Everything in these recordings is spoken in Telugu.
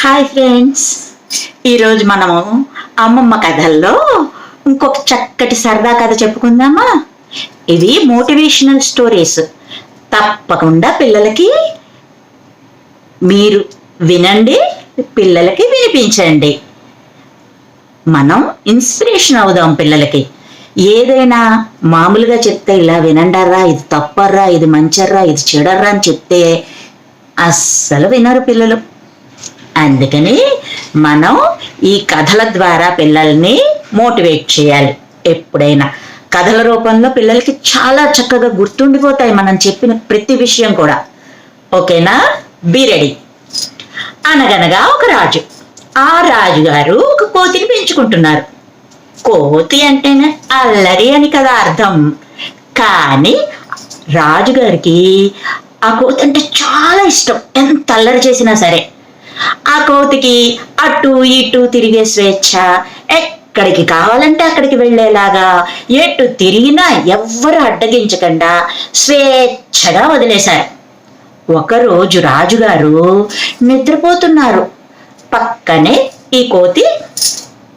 హాయ్ ఫ్రెండ్స్, ఈరోజు మనము అమ్మమ్మ కథల్లో ఇంకొక చక్కటి సరదా కథ చెప్పుకుందామా. ఇది మోటివేషనల్ స్టోరీస్. తప్పకుండా పిల్లలకి మీరు వినండి, పిల్లలకి వినిపించండి. మనం ఇన్స్పిరేషన్ అవుదాం పిల్లలకి. ఏదైనా మామూలుగా చెప్తే ఇలా వినండర్రా, ఇది తప్పర్రా, ఇది మంచర్రా, ఇది చెడర్రా అని చెప్తే అస్సలు వినరు పిల్లలు. అందుకని మనం ఈ కథల ద్వారా పిల్లల్ని మోటివేట్ చేయాలి. ఎప్పుడైనా కథల రూపంలో పిల్లలకి చాలా చక్కగా గుర్తుండిపోతాయి మనం చెప్పిన ప్రతి విషయం కూడా. ఓకేనా? Be ready. అనగనగా ఒక రాజు. ఆ రాజుగారు ఒక కోతిని పెంచుకుంటున్నారు. కోతి అంటేనే అల్లరి అని కదా అర్థం. కానీ రాజుగారికి ఆ కోతి అంటే చాలా ఇష్టం. ఎంత అల్లరి చేసినా సరే ఆ కోతికి అటు ఇటు తిరిగే స్వేచ్ఛ, ఎక్కడికి కావాలంటే అక్కడికి వెళ్ళేలాగా, ఎటు తిరిగినా ఎవ్వరు అడ్డగించకుండా స్వేచ్ఛగా వదిలేశారు. ఒకరోజు రాజుగారు నిద్రపోతున్నారు. పక్కనే ఈ కోతి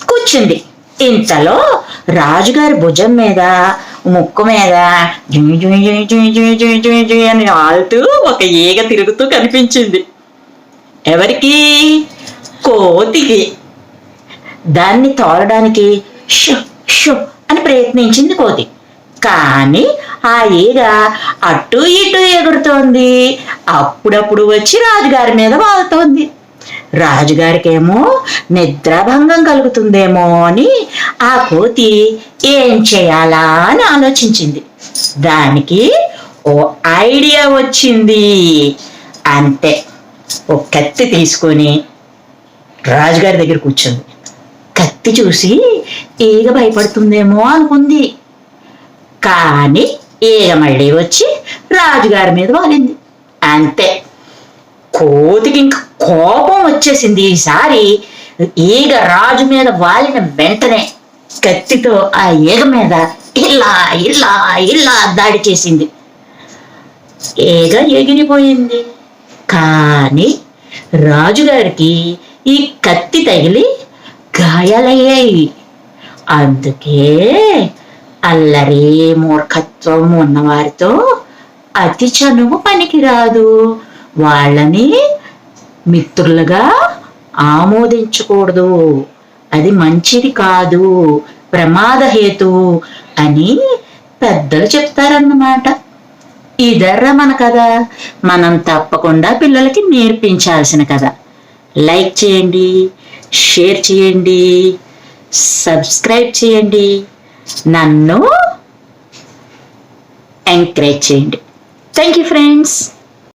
కూర్చుంది. ఇంతలో రాజుగారి భుజం మీద, ముక్కు మీద అని ఆడుతూ ఒక ఈగ తిరుగుతూ కనిపించింది. ఎవరికి? కోతికి. దాన్ని తోలడానికి షో షో అని ప్రయత్నించింది కోతి. కానీ ఆ ఈగ అటు ఇటు ఎగురుతోంది. అప్పుడప్పుడు వచ్చి రాజుగారి మీద వాలుతోంది. రాజుగారికేమో నిద్రాభంగం కలుగుతుందేమో అని ఆ కోతి ఏం చేయాలా అని ఆలోచించింది. దానికి ఓ ఐడియా వచ్చింది. అంతే, ఓ కత్తి తీసుకొని రాజుగారి దగ్గర కూర్చుంది. కత్తి చూసి ఈగ భయపడుతుందేమో అనుకుంది. కానీ ఈగ మళ్ళీ వచ్చి రాజుగారి మీద వాలింది. అంతే, కోతికి ఇంక కోపం వచ్చేసింది. ఈసారి ఈగ రాజు మీద వాలిన వెంటనే కత్తితో ఆ ఈగ మీద ఇలా ఇలా ఇలా దాడి చేసింది. ఈగ ఎగిరిపోయింది. కానీ రాజుగారికి ఈ కత్తి తగిలి గాయాలయ్యాయి. అందుకే అల్లరి మూర్ఖత్వం ఉన్నవారితో అతి చనువు పనికిరాదు. వాళ్ళని మిత్రులుగా ఆమోదించకూడదు. అది మంచిది కాదు, ప్రమాదహేతు అని పెద్దలు చెప్తారన్నమాట. ఇదర్రా మన కథ. మనం తప్పకుండా పిల్లలకి నేర్పించాల్సిన కథ. లైక్ చేయండి, షేర్ చేయండి, సబ్స్క్రైబ్ చేయండి, నన్ను ఎంకరేజ్ చేయండి. Thank you friends.